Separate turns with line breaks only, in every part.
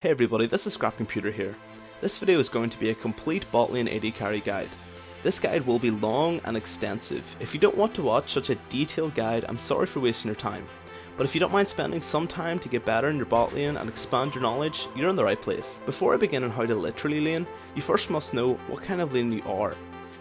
Hey everybody, this is ScrapComputer here. This video is going to be a complete bot lane AD carry guide. This guide will be long and extensive. If you don't want to watch such a detailed guide, I'm sorry for wasting your time. But if you don't mind spending some time to get better in your bot lane and expand your knowledge, you're in the right place. Before I begin on how to literally lane, you first must know what kind of lane you are.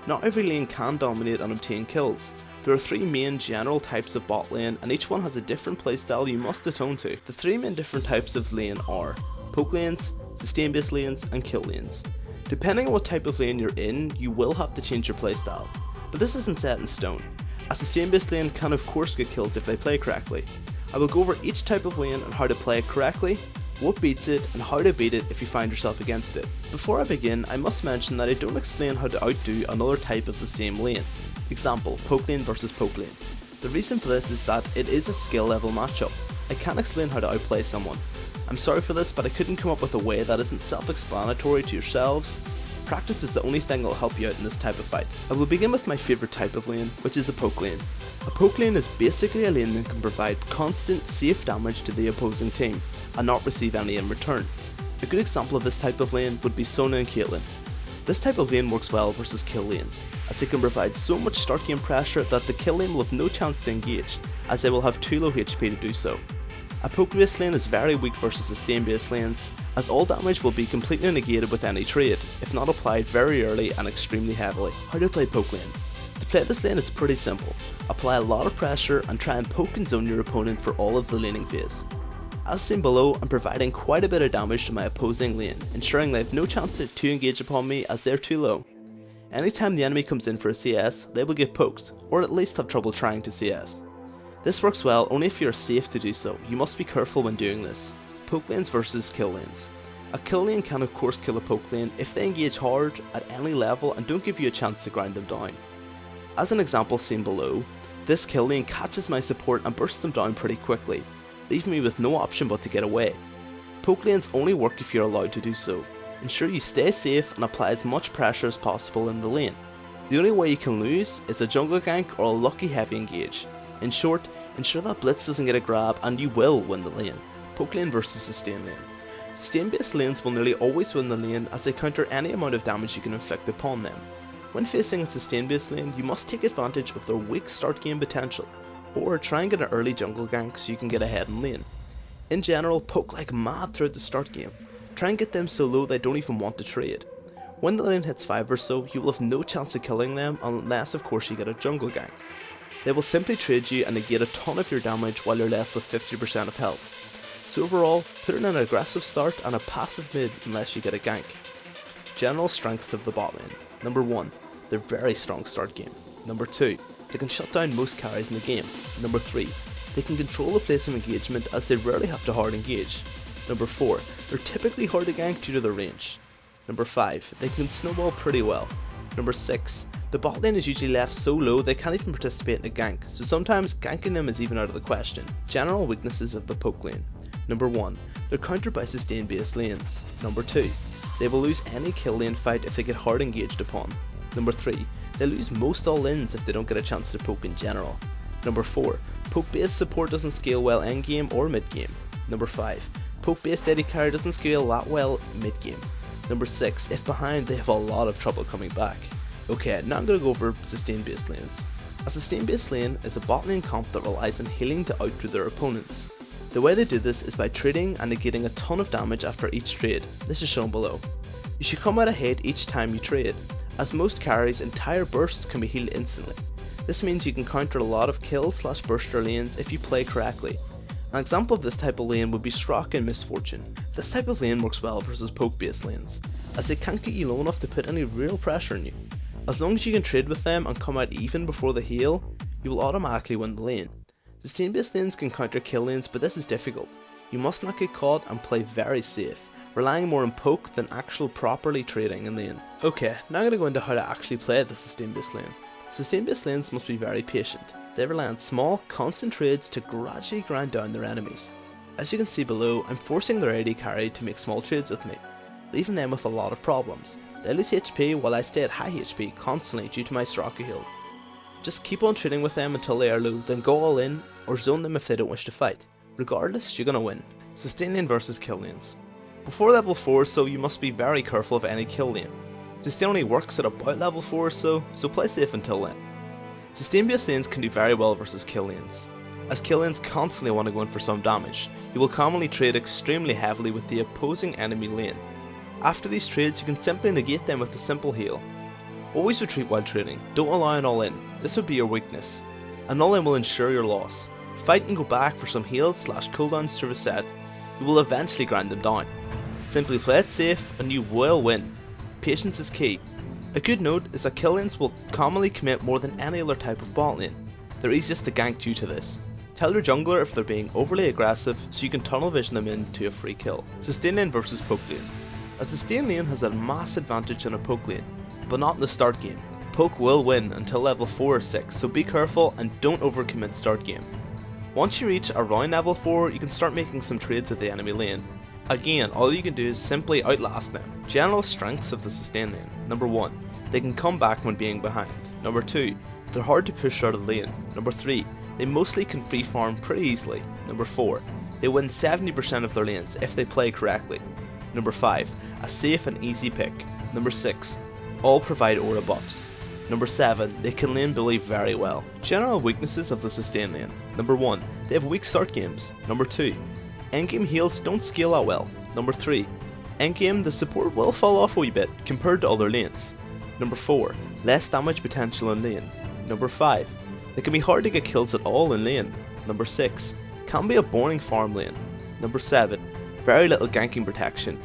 Not every lane can dominate and obtain kills. There are three main general types of bot lane, and each one has a different playstyle you must attune to. The three main different types of lane are poke lanes, sustain based lanes, and kill lanes. Depending on what type of lane you're in, you will have to change your playstyle, but this isn't set in stone. A sustain based lane can of course get kills if they play correctly. I will go over each type of lane and how to play it correctly, what beats it, and how to beat it if you find yourself against it. Before I begin, I must mention that I don't explain how to outdo another type of the same lane. Example, poke lane versus poke lane. The reason for this is that it is a skill level matchup. I can't explain how to outplay someone. I'm sorry for this, but I couldn't come up with a way that isn't self-explanatory to yourselves. Practice is the only thing that will help you out in this type of fight. I will begin with my favourite type of lane, which is a poke lane. A poke lane is basically a lane that can provide constant, safe damage to the opposing team, and not receive any in return. A good example of this type of lane would be Sona and Caitlyn. This type of lane works well versus kill lanes, as it can provide so much start game pressure that the kill lane will have no chance to engage, as they will have too low HP to do so. A poke based lane is very weak versus sustain based lanes, as all damage will be completely negated with any trade, if not applied very early and extremely heavily. How to play poke lanes? To play this lane is pretty simple. Apply a lot of pressure and try and poke and zone your opponent for all of the laning phase. As seen below, I'm providing quite a bit of damage to my opposing lane, ensuring they have no chance to engage upon me as they're too low. Anytime the enemy comes in for a CS, they will get poked, or at least have trouble trying to CS. This works well only if you are safe to do so. You must be careful when doing this. Poke lanes versus kill lanes. A kill lane can of course kill a poke lane if they engage hard at any level and don't give you a chance to grind them down. As an example seen below, this kill lane catches my support and bursts them down pretty quickly, leaving me with no option but to get away. Poke lanes only work if you're allowed to do so. Ensure you stay safe and apply as much pressure as possible in the lane. The only way you can lose is a jungle gank or a lucky heavy engage. In short, ensure that Blitz doesn't get a grab and you will win the lane. Poke lane versus sustain lane. Sustain based lanes will nearly always win the lane as they counter any amount of damage you can inflict upon them. When facing a sustain based lane, you must take advantage of their weak start game potential, or try and get an early jungle gank so you can get ahead in lane. In general, poke like mad throughout the start game. Try and get them so low they don't even want to trade. When the lane hits 5 or so, you will have no chance of killing them unless of course you get a jungle gank. They will simply trade you and negate a ton of your damage while you're left with 50% of health. So overall, put in an aggressive start and a passive mid unless you get a gank. General strengths of the bot lane. Number 1, they're very strong start game. Number 2, they can shut down most carries in the game. Number 3, they can control the place of engagement as they rarely have to hard engage. Number 4, they're typically hard to gank due to their range. Number 5, they can snowball pretty well. Number 6, the bot lane is usually left so low they can't even participate in a gank, so sometimes ganking them is even out of the question. General weaknesses of the poke lane. Number 1, they're countered by sustain based lanes. Number 2, they will lose any kill lane fight if they get hard engaged upon. Number 3, they lose most all lanes if they don't get a chance to poke in general. Number 4, poke based support doesn't scale well endgame or mid game. Number 5, poke based AD carry doesn't scale that well mid game. Number 6, if behind they have a lot of trouble coming back. Okay, now I'm going to go over sustain based lanes. A sustain based lane is a bot lane comp that relies on healing to outdo their opponents. The way they do this is by trading and negating a ton of damage after each trade. This is shown below. You should come out ahead each time you trade, as most carries entire bursts can be healed instantly. This means you can counter a lot of kill/burster lanes if you play correctly. An example of this type of lane would be Strock in Misfortune. This type of lane works well versus poke based lanes, as they can't get you low enough to put any real pressure on you. As long as you can trade with them and come out even before the heal, you will automatically win the lane. Sustain based lanes can counter kill lanes, but this is difficult. You must not get caught and play very safe, relying more on poke than actual properly trading in lane. Okay, now I'm going to go into how to actually play the sustain based lane. Sustain based lanes must be very patient. They rely on small, constant trades to gradually grind down their enemies. As you can see below, I'm forcing their AD carry to make small trades with me, leaving them with a lot of problems. They lose HP while I stay at high HP constantly due to my Straka heals. Just keep on trading with them until they are low, then go all in, or zone them if they don't wish to fight. Regardless, you're gonna win. Sustain lane versus kill lanes. Before level 4 or so, you must be very careful of any kill lane. Sustain only works at about level 4 or so play safe until then. Sustain based lanes can do very well versus kill lanes. As kill lanes constantly want to go in for some damage, you will commonly trade extremely heavily with the opposing enemy lane. After these trades, you can simply negate them with a simple heal. Always retreat while trading, don't allow an all-in, this would be your weakness. An all-in will ensure your loss. Fight and go back for some heals / cooldowns to reset, you will eventually grind them down. Simply play it safe and you will win. Patience is key. A good note is that kill lanes will commonly commit more than any other type of bot lane. They're easiest to gank due to this. Tell your jungler if they're being overly aggressive so you can tunnel vision them into a free kill. Sustain lane versus poke lane. A sustain lane has a mass advantage in a poke lane, but not in the start game. Poke will win until level 4 or 6, so be careful and don't overcommit start game. Once you reach around level 4, you can start making some trades with the enemy lane. Again, all you can do is simply outlast them. General strengths of the sustain lane. Number 1, they can come back when being behind. Number 2, they're hard to push out of the lane. Number 3, they mostly can free farm pretty easily. Number 4, they win 70% of their lanes if they play correctly. Number 5, a safe and easy pick. Number 6, all provide aura buffs. Number 7, they can lane bully very well. General weaknesses of the sustain lane. Number 1, they have weak start games. Number 2, endgame heals don't scale that well. Number 3, endgame the support will fall off a wee bit compared to other lanes. Number 4, less damage potential in lane. Number 5, they can be hard to get kills at all in lane. Number 6, can be a boring farm lane. Number 7, very little ganking protection.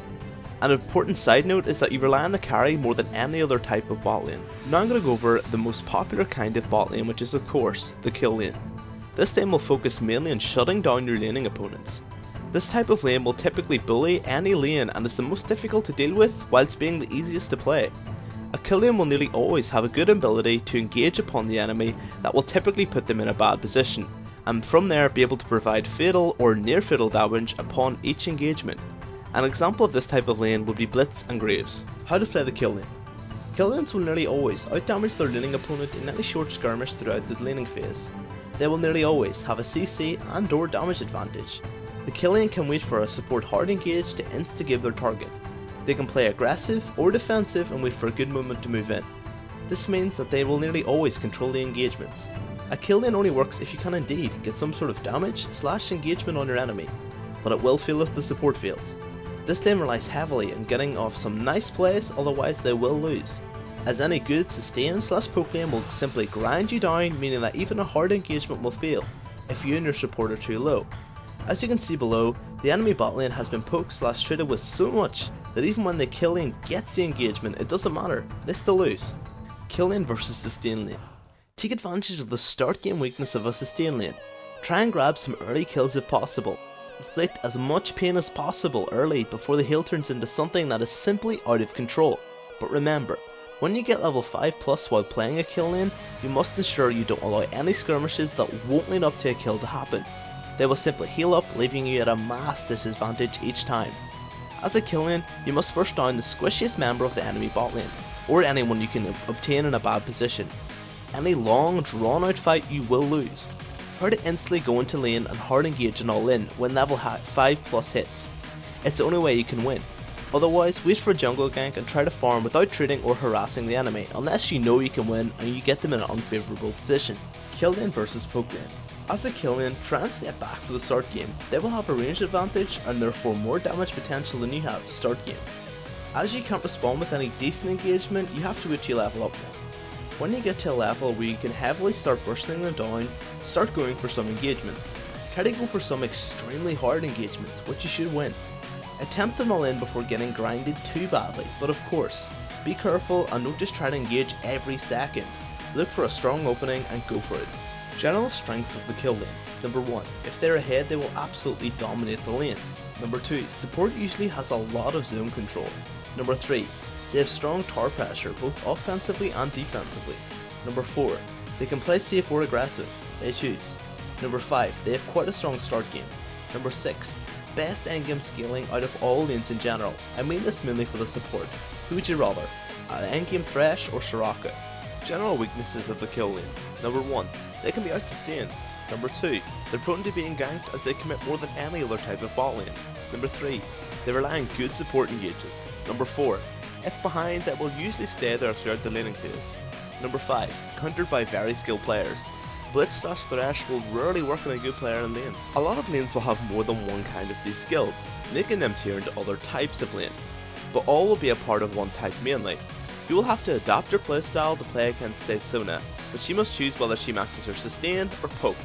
An important side note is that you rely on the carry more than any other type of bot lane. Now I'm going to go over the most popular kind of bot lane, which is of course the kill lane. This lane will focus mainly on shutting down your laning opponents. This type of lane will typically bully any lane and is the most difficult to deal with whilst being the easiest to play. A kill lane will nearly always have a good ability to engage upon the enemy that will typically put them in a bad position, and from there be able to provide fatal or near fatal damage upon each engagement. An example of this type of lane would be Blitz and Graves. How to play the kill lane. Kill lanes will nearly always outdamage their laning opponent in any short skirmish throughout the laning phase. They will nearly always have a CC and or damage advantage. The kill lane can wait for a support hard engage to insta-give their target. They can play aggressive or defensive and wait for a good moment to move in. This means that they will nearly always control the engagements. A kill lane only works if you can indeed get some sort of damage / engagement on your enemy, but it will fail if the support fails. This lane relies heavily on getting off some nice plays, otherwise they will lose, as any good sustain / poke lane will simply grind you down, meaning that even a hard engagement will fail if you and your support are too low. As you can see below, the enemy bot lane has been poked / treated with so much that even when the kill lane gets the engagement, it doesn't matter, they still lose. Kill lane versus sustain lane. Take advantage of the start game weakness of a sustain lane. Try and grab some early kills if possible. Inflict as much pain as possible early before the heal turns into something that is simply out of control. But remember, when you get level 5+ while playing a kill lane, you must ensure you don't allow any skirmishes that won't lead up to a kill to happen. They will simply heal up, leaving you at a mass disadvantage each time. As a kill lane, you must burst down the squishiest member of the enemy bot lane, or anyone you can obtain in a bad position. Any long, drawn out fight you will lose. Try to instantly go into lane and hard engage an all in when level 5+ hits. It's the only way you can win. Otherwise, wait for a jungle gank and try to farm without trading or harassing the enemy unless you know you can win and you get them in an unfavourable position. Kill lane versus poke lane. As a kill lane, try and step back for the start game. They will have a range advantage and therefore more damage potential than you have start game. As you can't respond with any decent engagement, you have to wait till you level up more. When you get to a level where you can heavily start bursting them down, start going for some engagements. Try to go for some extremely hard engagements, which you should win. Attempt them all in before getting grinded too badly, but of course, be careful and don't just try to engage every second. Look for a strong opening and go for it. General strengths of the kill lane. Number 1, if they're ahead they will absolutely dominate the lane. Number 2, support usually has a lot of zone control. Number 3, they have strong tower pressure both offensively and defensively. Number 4, they can play safe or aggressive, they choose. Number 5, they have quite a strong start game. Number 6, best endgame scaling out of all lanes in general. I mean this mainly for the support. Who would you rather, an endgame Thresh or Soraka? General weaknesses of the kill lane. Number 1, they can be out-sustained. Number 2, they're prone to being ganked as they commit more than any other type of bot lane. Number 3, They rely on good support engages. Number 4. If behind, that will usually stay there throughout the laning phase. Number 5. Countered by very skilled players. Blitz/Thresh will rarely work on a good player in lane. A lot of lanes will have more than one kind of these skills, making them tier into other types of lane, but all will be a part of one type mainly. You will have to adapt your playstyle to play against say Sona, but she must choose whether she maxes her sustain or poke.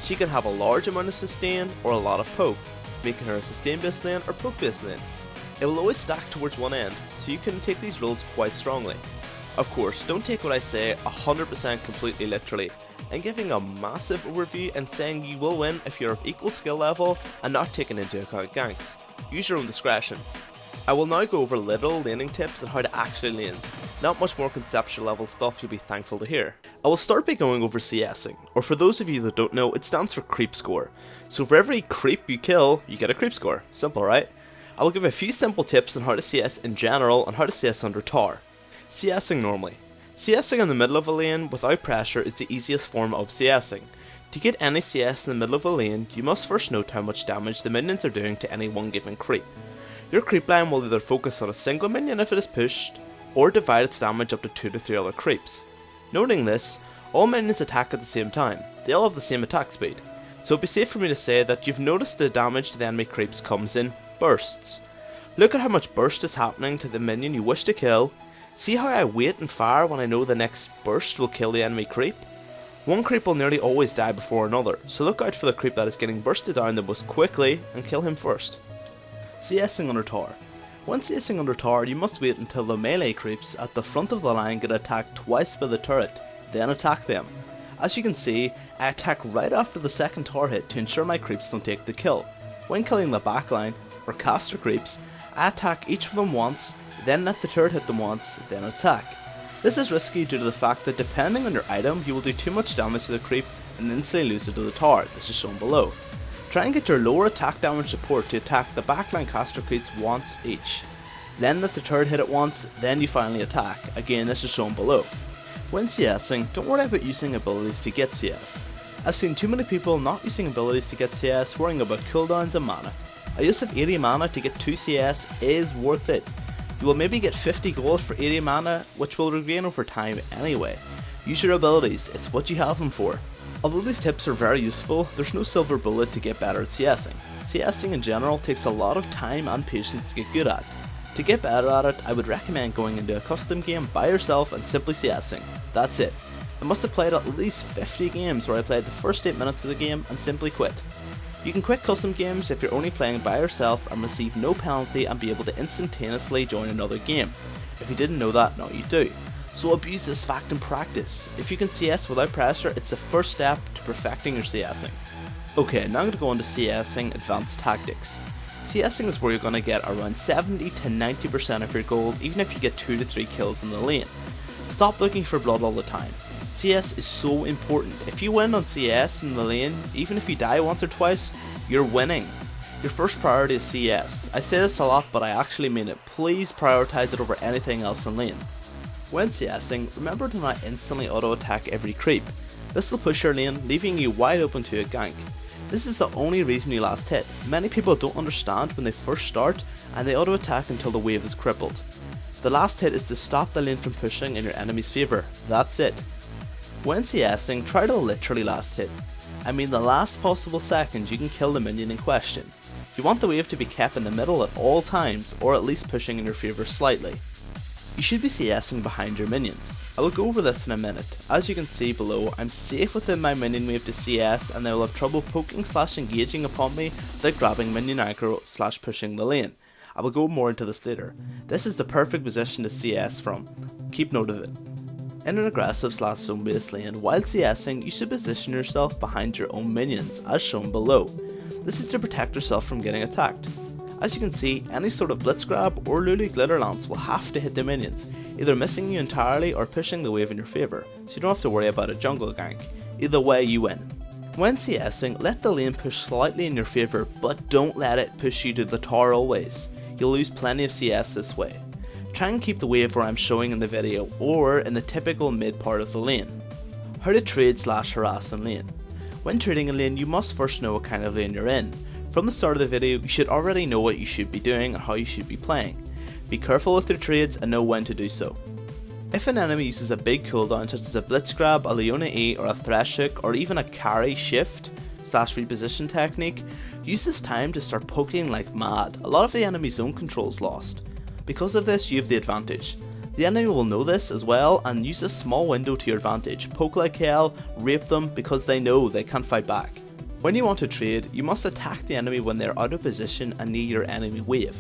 She can have a large amount of sustain or a lot of poke, making her a sustain based lane or poke based lane. It will always stack towards one end, so you can take these roles quite strongly. Of course, don't take what I say 100% completely literally. I'm giving a massive overview and saying you will win if you're of equal skill level and not taking into account ganks. Use your own discretion. I will now go over little laning tips and how to actually lane. Not much more conceptual level stuff you'll be thankful to hear. I will start by going over CSing, or for those of you that don't know, it stands for creep score. So for every creep you kill, you get a creep score. Simple, right? I will give a few simple tips on how to CS in general and how to CS under tower. CSing normally. CSing in the middle of a lane without pressure is the easiest form of CSing. To get any CS in the middle of a lane, you must first note how much damage the minions are doing to any one given creep. Your creep line will either focus on a single minion if it is pushed, or divide its damage up to 2 to 3 other creeps. Noting this, all minions attack at the same time. They all have the same attack speed, so it'd be safe for me to say that you've noticed the damage to the enemy creeps comes in bursts. Look at how much burst is happening to the minion you wish to kill. See how I wait and fire when I know the next burst will kill the enemy creep? One creep will nearly always die before another, so look out for the creep that is getting bursted down the most quickly and kill him first. CSing under tower. When CSing under tower, you must wait until the melee creeps at the front of the line get attacked twice by the turret, then attack them. As you can see, I attack right after the second tower hit to ensure my creeps don't take the kill. When killing the backline, or caster creeps, I attack each of them once, then let the turret hit them once, then attack. This is risky due to the fact that depending on your item, you will do too much damage to the creep and instantly lose it to the tower. This is shown below. Try and get your lower attack damage support to attack the backline caster creeps once each. Then let the turret hit it once, then you finally attack. Again, this is shown below. When CSing, don't worry about using abilities to get CS. I've seen too many people not using abilities to get CS, worrying about cooldowns and mana. A use of 80 mana to get 2 CS is worth it. You will maybe get 50 gold for 80 mana, which will regain over time anyway. Use your abilities, it's what you have them for. Although these tips are very useful, there's no silver bullet to get better at CSing. CSing in general takes a lot of time and patience to get good at. To get better at it, I would recommend going into a custom game by yourself and simply CSing. That's it. I must have played at least 50 games where I played the first 8 minutes of the game and simply quit. You can quit custom games if you're only playing by yourself and receive no penalty and be able to instantaneously join another game. If you didn't know that, now you do. So abuse this fact in practice. If you can CS without pressure, it's the first step to perfecting your CSing. Okay, now I'm going to go on to CSing Advanced Tactics. CSing is where you're going to get around 70 to 90% of your gold even if you get 2 to 3 kills in the lane. Stop looking for blood all the time. CS is so important. If you win on CS in the lane, even if you die once or twice, you're winning. Your first priority is CS. I say this a lot, but I actually mean it. Please prioritize it over anything else in lane. When CSing, remember to not instantly auto attack every creep. This will push your lane, leaving you wide open to a gank. This is the only reason you last hit. Many people don't understand when they first start, and they auto attack until the wave is crippled. The last hit is to stop the lane from pushing in your enemy's favour. That's it. When CSing, try to literally last hit. I mean the last possible second you can kill the minion in question. You want the wave to be kept in the middle at all times, or at least pushing in your favour slightly. You should be CSing behind your minions. I will go over this in a minute. As you can see below, I'm safe within my minion wave to CS and they will have trouble poking / engaging upon me without grabbing minion aggro / pushing the lane. I will go more into this later. This is the perfect position to CS from. Keep note of it. In an aggressive / zone based lane, while CSing, you should position yourself behind your own minions, as shown below. This is to protect yourself from getting attacked. As you can see, any sort of blitz grab or Lulu glitter lance will have to hit the minions, either missing you entirely or pushing the wave in your favour, so you don't have to worry about a jungle gank. Either way, you win. When CSing, let the lane push slightly in your favour, but don't let it push you to the tower always. You'll lose plenty of CS this way. Try and keep the wave where I'm showing in the video, or in the typical mid part of the lane. How to trade / harass in lane. When trading a lane, you must first know what kind of lane you're in. From the start of the video, you should already know what you should be doing and how you should be playing. Be careful with your trades and know when to do so. If an enemy uses a big cooldown such as a blitz grab, a Ionia E or a thresh hook, or even a carry shift / reposition technique, use this time to start poking like mad. A lot of the enemy's zone control is lost. Because of this, you have the advantage. The enemy will know this as well and use this small window to your advantage. Poke like hell, rape them because they know they can't fight back. When you want to trade, you must attack the enemy when they are out of position and near your enemy wave.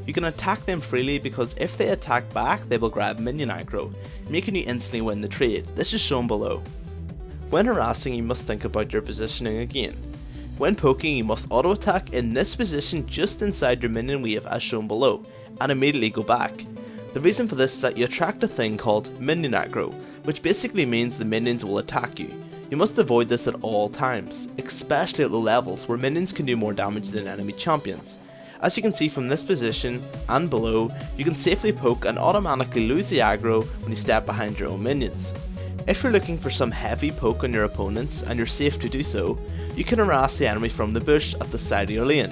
You can attack them freely because if they attack back, they will grab minion aggro, making you instantly win the trade. This is shown below. When harassing, you must think about your positioning again. When poking, you must auto attack in this position just inside your minion wave as shown below, and immediately go back. The reason for this is that you attract a thing called minion aggro, which basically means the minions will attack you. You must avoid this at all times, especially at low levels where minions can do more damage than enemy champions. As you can see from this position and below, you can safely poke and automatically lose the aggro when you step behind your own minions. If you're looking for some heavy poke on your opponents and you're safe to do so, you can harass the enemy from the bush at the side of your lane.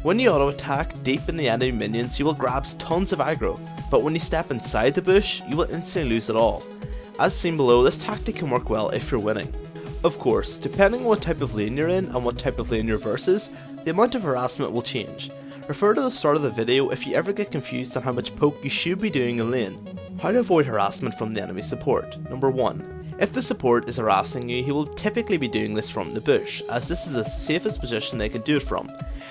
When you auto attack deep in the enemy minions, you will grab tons of aggro, but when you step inside the bush, you will instantly lose it all. As seen below, this tactic can work well if you're winning. Of course, depending on what type of lane you're in and what type of lane you're versus, the amount of harassment will change. Refer to the start of the video if you ever get confused on how much poke you should be doing in lane. How to avoid harassment from the enemy support. Number 1. If the support is harassing you, he will typically be doing this from the bush, as this is the safest position they can do it from.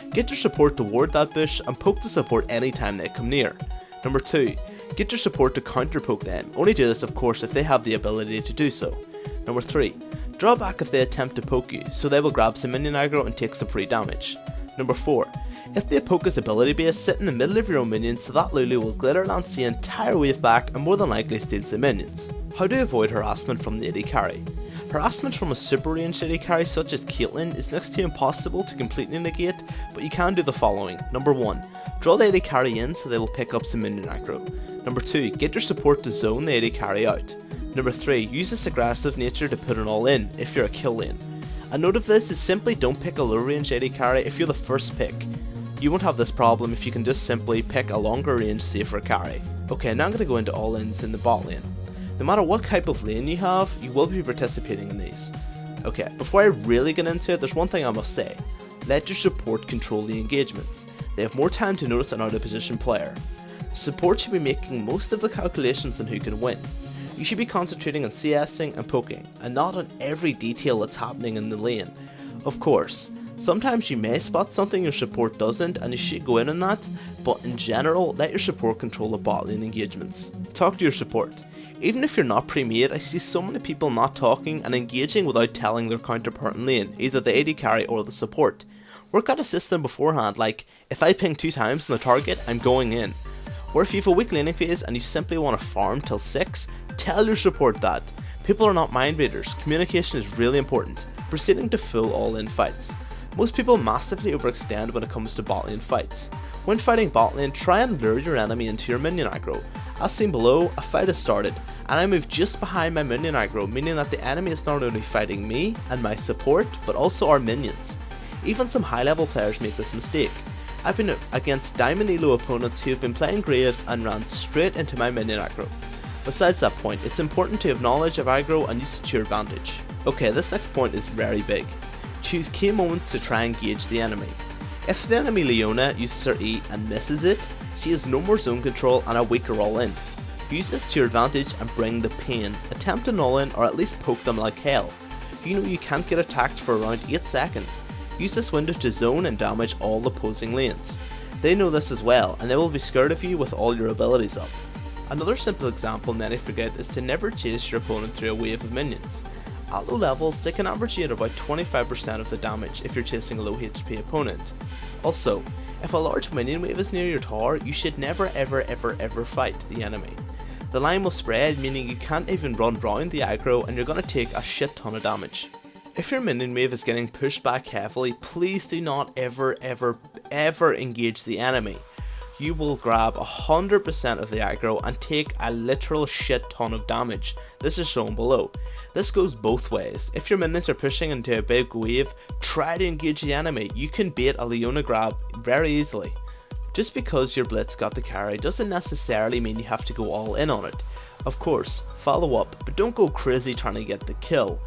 Get your support to ward that bush and poke the support anytime they come near. Number 2. Get your support to counter poke them, only do this of course if they have the ability to do so. Number 3. Draw back if they attempt to poke you, so they will grab some minion aggro and take some free damage. Number 4. If they poke his ability base, sit in the middle of your own minions so that Lulu will glitter lance the entire wave back and more than likely steal some minions. How to avoid harassment from the AD carry. Harassment from a super ranged AD carry such as Caitlyn is next to impossible to completely negate, but you can do the following. Number 1. Draw the AD carry in so they will pick up some minion aggro. Number 2. Get your support to zone the AD carry out. Number 3. Use this aggressive nature to put an all in if you're a kill lane. A note of this is simply don't pick a low range AD carry if you're the first pick. You won't have this problem if you can just simply pick a longer range safer carry. Okay, now I'm going to go into all ins in the bot lane. No matter what type of lane you have, you will be participating in these. Okay, before I really get into it, there's one thing I must say. Let your support control the engagements. They have more time to notice an out of position player. Support should be making most of the calculations on who can win. You should be concentrating on CSing and poking, and not on every detail that's happening in the lane. Of course, sometimes you may spot something your support doesn't and you should go in on that, but in general, let your support control the bot lane engagements. Talk to your support. Even if you're not pre-made, I see so many people not talking and engaging without telling their counterpart in lane, either the AD carry or the support. Work out a system beforehand like, if I ping 2 times on the target, I'm going in. Or if you have a weak laning phase and you simply want to farm till 6, tell your support that. People are not mind readers, communication is really important. Proceeding to full all-in fights. Most people massively overextend when it comes to bot lane fights. When fighting bot lane, try and lure your enemy into your minion aggro. As seen below, a fight has started, and I move just behind my minion aggro, meaning that the enemy is not only fighting me and my support, but also our minions. Even some high level players make this mistake. I've been against diamond elo opponents who have been playing Graves and ran straight into my minion aggro. Besides that point, it's important to have knowledge of aggro and use it to your advantage. Okay, this next point is very big. Choose key moments to try and gauge the enemy. If the enemy Ionia uses her E and misses it, she has no more zone control and a weaker all-in. Use this to your advantage and bring the pain. Attempt an all-in or at least poke them like hell. You know you can't get attacked for around 8 seconds. Use this window to zone and damage all opposing lanes. They know this as well and they will be scared of you with all your abilities up. Another simple example many forget is to never chase your opponent through a wave of minions. At low levels, they can average you at about 25% of the damage if you're chasing a low HP opponent. Also, if a large minion wave is near your tower, you should never ever fight the enemy. The line will spread, meaning you can't even run round the aggro and you're going to take a shit ton of damage. If your minion wave is getting pushed back heavily, please do not ever engage the enemy. you will grab 100% of the aggro and take a literal shit ton of damage. This is shown below. This goes both ways. If your minions are pushing into a big wave, try to engage the enemy. You can bait a Leona grab very easily. Just because your blitz got the carry doesn't necessarily mean you have to go all in on it. Of course, follow up, but don't go crazy trying to get the kill.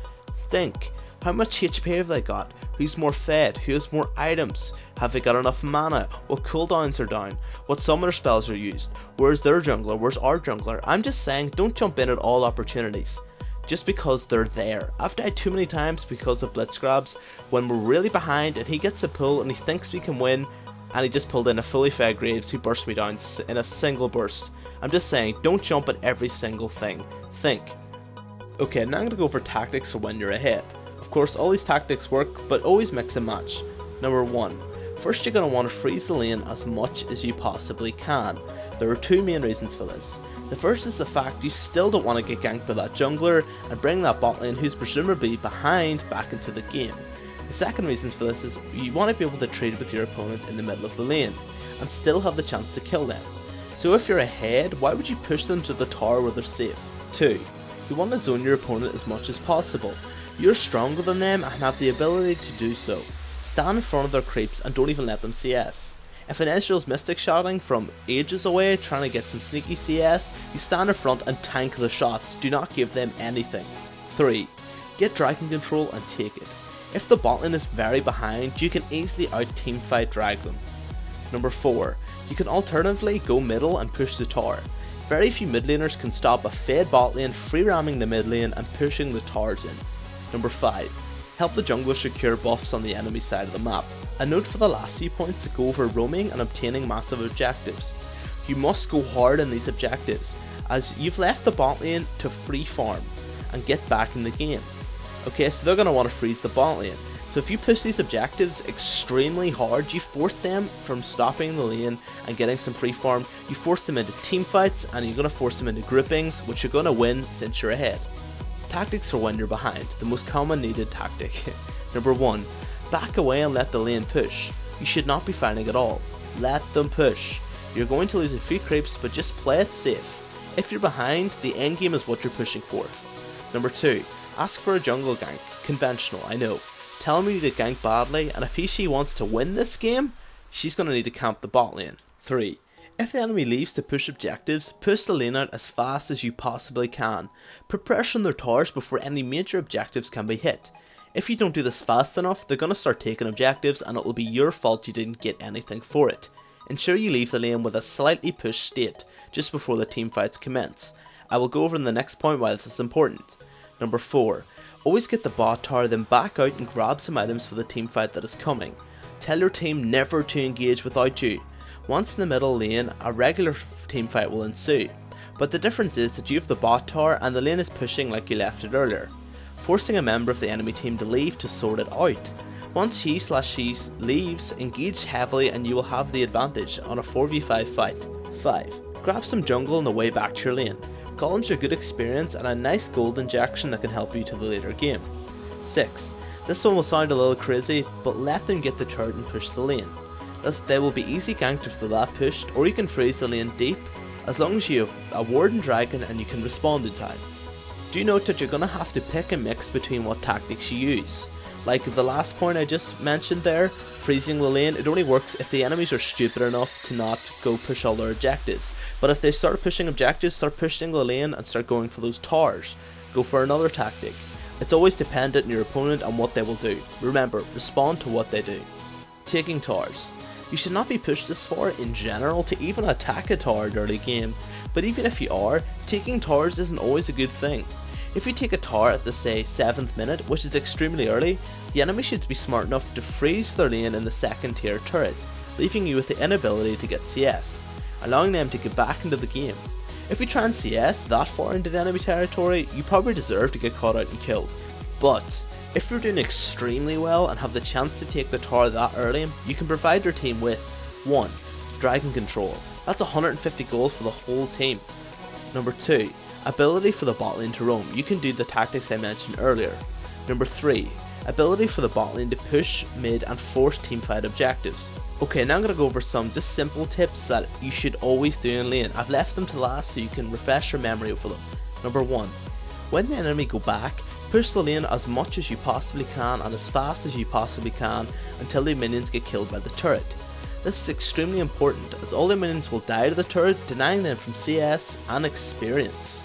Think, how much HP have they got? Who's more fed? Who has more items? Have they got enough mana? What cooldowns are down? What summoner spells are used? Where's their jungler? Where's our jungler? I'm just saying, don't jump in at all opportunities just because they're there. I've died too many times because of blitz grabs when we're really behind and he gets a pull and he thinks we can win, and he just pulled in a fully fed Graves who burst me down in a single burst. I'm just saying, don't jump at every single thing. Think. Okay, now I'm going to go over tactics for when you're ahead. Of course, all these tactics work, but always mix and match. Number 1. First, you're going to want to freeze the lane as much as you possibly can. There are two main reasons for this. The first is the fact you still don't want to get ganked by that jungler and bring that bot lane who's presumably behind back into the game. The second reason for this is you want to be able to trade with your opponent in the middle of the lane and still have the chance to kill them. So if you're ahead, why would you push them to the tower where they're safe? 2. You want to zone your opponent as much as possible. You're stronger than them and have the ability to do so. Stand in front of their creeps and don't even let them CS. If an Ezreal's Mystic shotting from ages away trying to get some sneaky CS, you stand in front and tank the shots, do not give them anything. 3. Get dragon control and take it. If the bot lane is very behind, you can easily out teamfight drag them. Number 4. You can alternatively go middle and push the tower. Very few mid laners can stop a fed bot lane free ramming the mid lane and pushing the towers in. Number 5. Help the jungler secure buffs on the enemy side of the map. A note for the last few points to go over roaming and obtaining massive objectives. You must go hard in these objectives, as you've left the bot lane to free farm and get back in the game. Okay, so they're going to want to freeze the bot lane. So if you push these objectives extremely hard, you force them from stopping the lane and getting some free farm, you force them into team fights and you're going to force them into groupings, which you're going to win since you're ahead. Tactics for when you're behind, the most common needed tactic. Number 1. Back away and let the lane push. You should not be fighting at all. Let them push. You're going to lose a few creeps, but just play it safe. If you're behind, the end game is what you're pushing for. Number 2. Ask for a jungle gank. Conventional, I know. Tell me to gank badly, and if she wants to win this game, she's going to need to camp the bot lane. 3. If the enemy leaves to push objectives, push the lane out as fast as you possibly can. Put pressure on their towers before any major objectives can be hit. If you don't do this fast enough, they're going to start taking objectives and it will be your fault you didn't get anything for it. Ensure you leave the lane with a slightly pushed state, just before the team fights commence. I will go over in the next point why this is important. Number 4. Always get the bot tower, then back out and grab some items for the team fight that is coming. Tell your team never to engage without you. Once in the middle lane, a regular team fight will ensue, but the difference is that you have the bot tower and the lane is pushing like you left it earlier, forcing a member of the enemy team to leave to sort it out. Once he/she leaves, engage heavily and you will have the advantage on a 4v5 fight. 5. Grab some jungle on the way back to your lane. Golems are good experience and a nice gold injection that can help you to the later game. 6. This one will sound a little crazy, but let them get the turret and push the lane. Thus they will be easy ganked if they're that pushed, or you can freeze the lane deep as long as you have a ward and dragon and you can respond in time. Do note that you're going to have to pick and mix between what tactics you use. Like the last point I just mentioned there, freezing the lane, it only works if the enemies are stupid enough to not go push all their objectives. But if they start pushing objectives, start pushing the lane and start going for those towers, go for another tactic. It's always dependent on your opponent and what they will do. Remember, respond to what they do. Taking towers. You should not be pushed this far in general to even attack a tower early game, but even if you are, taking towers isn't always a good thing. If you take a tower at the say 7th minute, which is extremely early, the enemy should be smart enough to freeze their lane in the second tier turret, leaving you with the inability to get CS, allowing them to get back into the game. If you try and CS that far into the enemy territory, you probably deserve to get caught out and killed. But if you're doing extremely well and have the chance to take the tower that early, you can provide your team with 1. Dragon control. That's 150 gold for the whole team. Number 2. Ability for the bot lane to roam. You can do the tactics I mentioned earlier. Number 3. ability for the bot lane to push, mid and force teamfight objectives. Okay, now I'm going to go over some just simple tips that you should always do in lane. I've left them to last so you can refresh your memory over them. Number 1. When the enemy go back, push the lane as much as you possibly can and as fast as you possibly can until the minions get killed by the turret. This is extremely important as all the minions will die to the turret, denying them from CS and experience.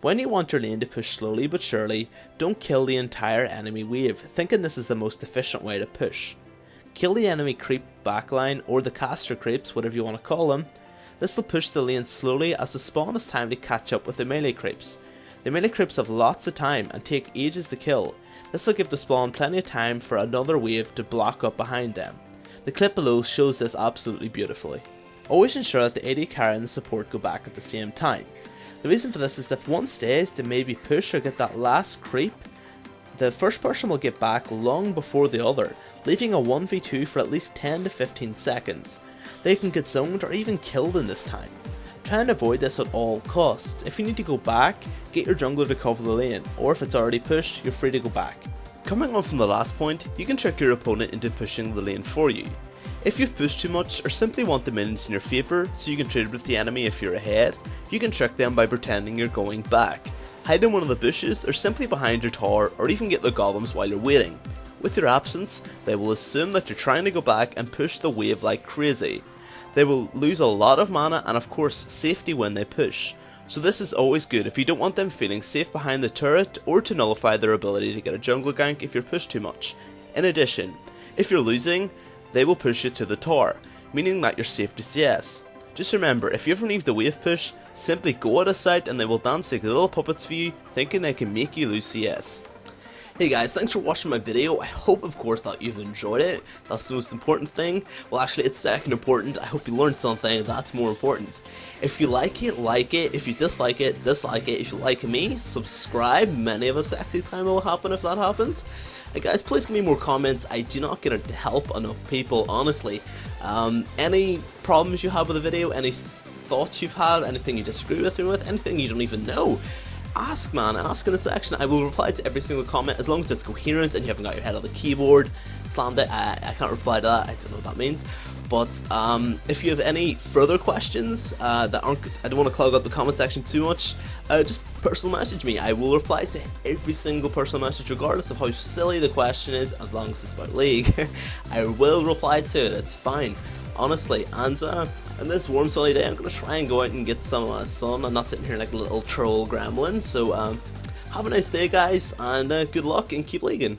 When you want your lane to push slowly but surely, don't kill the entire enemy wave, thinking this is the most efficient way to push. Kill the enemy creep backline or the caster creeps, whatever you want to call them. This will push the lane slowly as the spawn has time to catch up with the melee creeps. The melee creeps have lots of time and take ages to kill. This will give the spawn plenty of time for another wave to block up behind them. The clip below shows this absolutely beautifully. Always ensure that the AD carry and the support go back at the same time. The reason for this is if one stays to maybe push or get that last creep, the first person will get back long before the other, leaving a 1v2 for at least 10 to 15 seconds. They can get zoned or even killed in this time. Try and avoid this at all costs. If you need to go back, get your jungler to cover the lane, or if it's already pushed, you're free to go back. Coming on from the last point, you can trick your opponent into pushing the lane for you. If you've pushed too much or simply want the minions in your favour so you can trade with the enemy if you're ahead, you can trick them by pretending you're going back. Hide in one of the bushes or simply behind your tower, or even get the golems while you're waiting. With your absence, they will assume that you're trying to go back and push the wave like crazy. They will lose a lot of mana and of course safety when they push. So this is always good if you don't want them feeling safe behind the turret or to nullify their ability to get a jungle gank if you're pushed too much. In addition, if you're losing, they will push you to the tower, meaning that you're safe to CS. Just remember, if you ever leave the wave push, simply go out of sight and they will dance like little puppets for you, thinking they can make you lose CS. Hey guys, thanks for watching my video. I hope of course that you've enjoyed it. That's the most important thing. Well actually it's second important. I hope you learned something, that's more important. If you like it, like it. If you dislike it, dislike it. If you like me, subscribe. Many of a sexy time will happen if that happens. And guys, please give me more comments. I do not get to help enough people, honestly. Any problems you have with the video, any thoughts you've had, anything you disagree with me with, anything you don't even know, ask man, ask in the section. I will reply to every single comment as long as it's coherent and you haven't got your head on the keyboard slammed it. I can't reply to that, I don't know what that means. But if you have any further questions that aren't, I don't want to clog up the comment section too much, just personal message me. I will reply to every single personal message regardless of how silly the question is, as long as it's about League. I will reply to it, it's fine, honestly. And on this warm sunny day I'm going to try and go out and get some sun. I'm not sitting here like a little troll gremlin. So have a nice day guys, and good luck and keep leaguing.